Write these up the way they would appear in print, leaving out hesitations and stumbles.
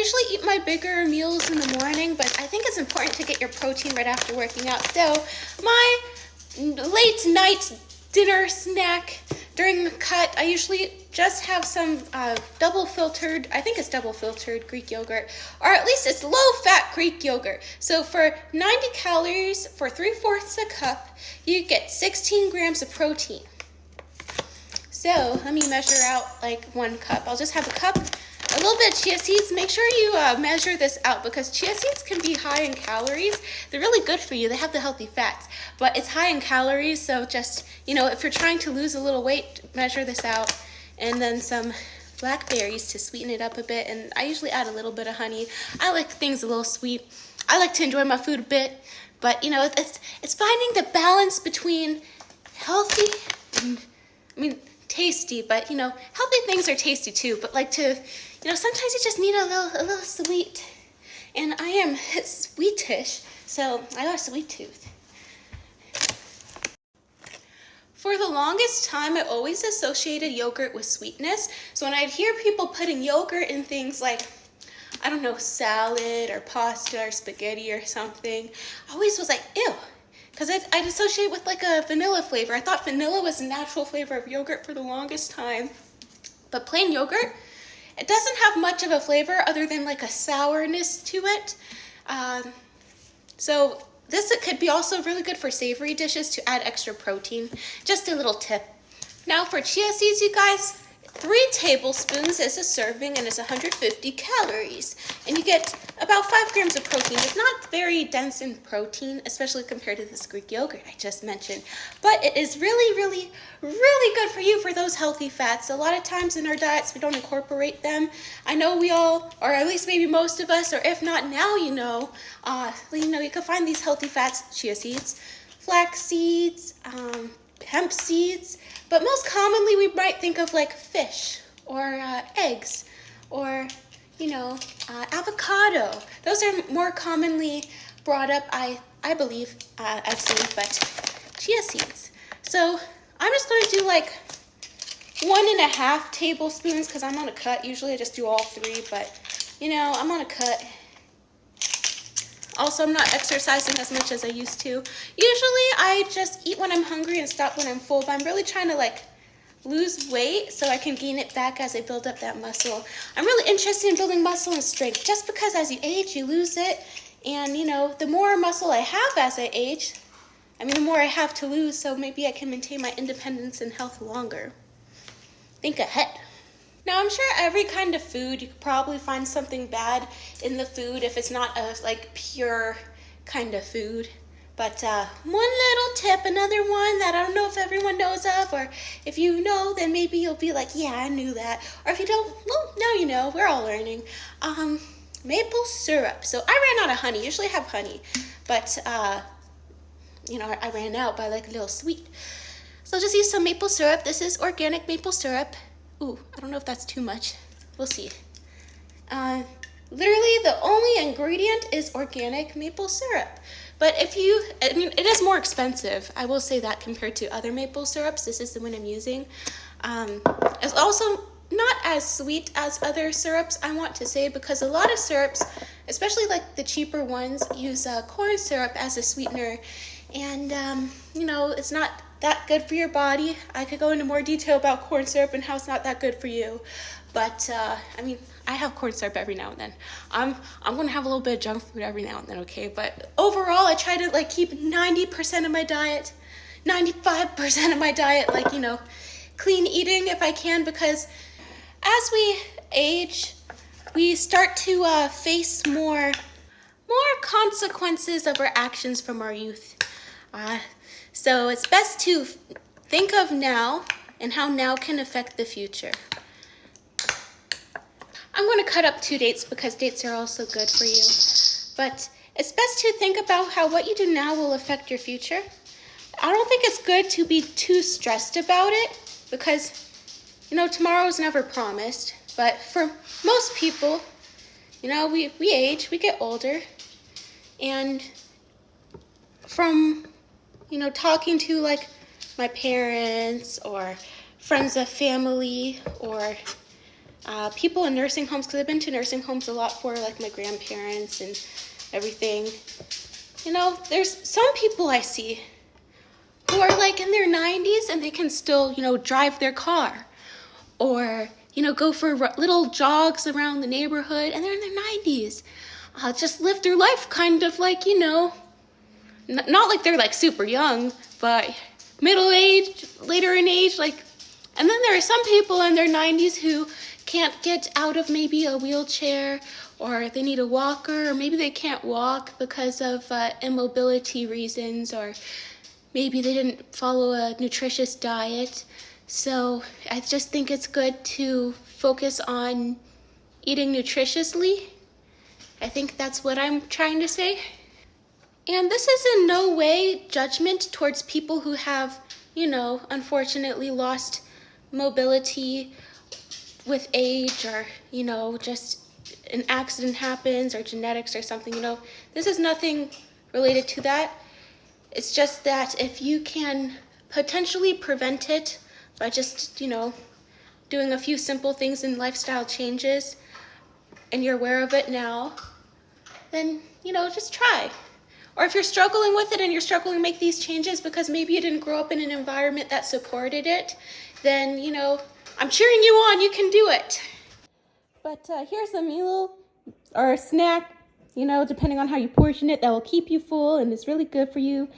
usually eat my bigger meals in the morning, but I think it's important to get your protein right after working out. So my late night dinner snack during the cut, I usually just have some double filtered, I think it's double filtered Greek yogurt, or at least it's low fat Greek yogurt. So for 90 calories for 3/4 a cup, you get 16 grams of protein. So let me measure out like 1 cup. I'll just have a cup, a little bit of chia seeds. Make sure you measure this out because chia seeds can be high in calories. They're really good for you. They have the healthy fats, but it's high in calories. So just, if you're trying to lose a little weight, measure this out. And then some blackberries to sweeten it up a bit. And I usually add a little bit of honey. I like things a little sweet. I like to enjoy my food a bit, but it's finding the balance between healthy and, tasty, but healthy things are tasty too, but sometimes you just need a little sweet, and I am sweetish, so I got a sweet tooth. For the longest time, I always associated yogurt with sweetness, so when I'd hear people putting yogurt in things like, I don't know, salad or pasta or spaghetti or something, I always was like, ew. Because I'd associate with like a vanilla flavor. I thought vanilla was a natural flavor of yogurt for the longest time. But plain yogurt, it doesn't have much of a flavor other than like a sourness to it. So this could be also really good for savory dishes to add extra protein. Just a little tip. Now for chia seeds, you guys, 3 tablespoons is a serving and it's 150 calories. And you get about 5 grams of protein. It's not very dense in protein, especially compared to this Greek yogurt I just mentioned. But it is really, really, really good for you for those healthy fats. A lot of times in our diets, we don't incorporate them. I know we all, or at least maybe most of us, or if not now, you can find these healthy fats, chia seeds, flax seeds, hemp seeds, but most commonly we might think of like fish or eggs or avocado. Those are more commonly brought up, I believe, I've seen, but chia seeds. So I'm just going to do like 1.5 tablespoons because I'm on a cut. Usually I just do all 3, but I'm on a cut. Also, I'm not exercising as much as I used to. Usually I just eat when I'm hungry and stop when I'm full, but I'm really trying to lose weight so I can gain it back as I build up that muscle. I'm really interested in building muscle and strength just because as you age, you lose it. And, the more muscle I have as I age, the more I have to lose, so maybe I can maintain my independence and health longer. Think ahead. Now, I'm sure every kind of food, you could probably find something bad in the food if it's not a pure kind of food. But one little tip, another one that I don't know if everyone knows of, or if you know, then maybe you'll be like, yeah, I knew that. Or if you don't, well, now you know, we're all learning. Maple syrup. So I ran out of honey. Usually I have honey, but I ran out by a little sweet. So just use some maple syrup. This is organic maple syrup. Ooh, I don't know if that's too much. We'll see. Literally the only ingredient is organic maple syrup. But it is more expensive. I will say that compared to other maple syrups. This is the one I'm using. It's also not as sweet as other syrups, I want to say, because a lot of syrups, especially the cheaper ones, use corn syrup as a sweetener. And, it's not that good for your body. I could go into more detail about corn syrup and how it's not that good for you. But, I have corn syrup every now and then. I'm going to have a little bit of junk food every now and then, okay? But overall, I try to, keep 90% of my diet, 95% of my diet, clean eating if I can, because as we age, we start to face more consequences of our actions from our youth. So it's best to think of now and how now can affect the future. I'm going to cut up 2 dates because dates are also good for you. But it's best to think about how what you do now will affect your future. I don't think it's good to be too stressed about it because, tomorrow is never promised. But for most people, we age, we get older. And from, talking to my parents or friends of family or people in nursing homes, because I've been to nursing homes a lot for like my grandparents and everything. You know, there's some people I see who are like in their 90s and they can still, you know, drive their car or, you know, go for little jogs around the neighborhood, and they're in their 90s. Just live their life kind of like, you know, not like they're like super young, but middle age, later in age, like. And then there are some people in their 90s who can't get out of maybe a wheelchair, or they need a walker, or maybe they can't walk because of immobility reasons, or maybe they didn't follow a nutritious diet. So I just think it's good to focus on eating nutritiously. I think that's what I'm trying to say. And this is in no way judgment towards people who have, you know, unfortunately lost mobility with age, or, you know, just an accident happens or genetics or something, you know. This is nothing related to that. It's just that if you can potentially prevent it by just, you know, doing a few simple things in lifestyle changes, and you're aware of it now, then, you know, just try. Or if you're struggling with it and you're struggling to make these changes because maybe you didn't grow up in an environment that supported it, then, you know, I'm cheering you on. You can do it. But here's a meal or a snack, you know, depending on how you portion it, that will keep you full and is really good for you.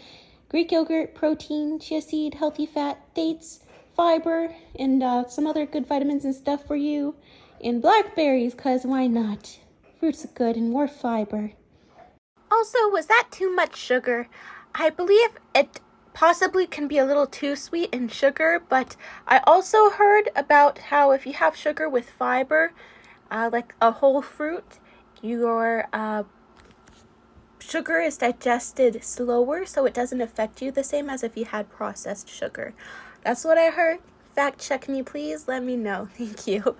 Greek yogurt, protein, chia seed, healthy fat, dates, fiber, and some other good vitamins and stuff for you. And blackberries, because why not? Fruits are good and more fiber. Also, was that too much sugar? I believe it possibly can be a little too sweet in sugar, but I also heard about how if you have sugar with fiber, like a whole fruit, your sugar is digested slower, so it doesn't affect you the same as if you had processed sugar. That's what I heard. Fact check me, please. Let me know. Thank you.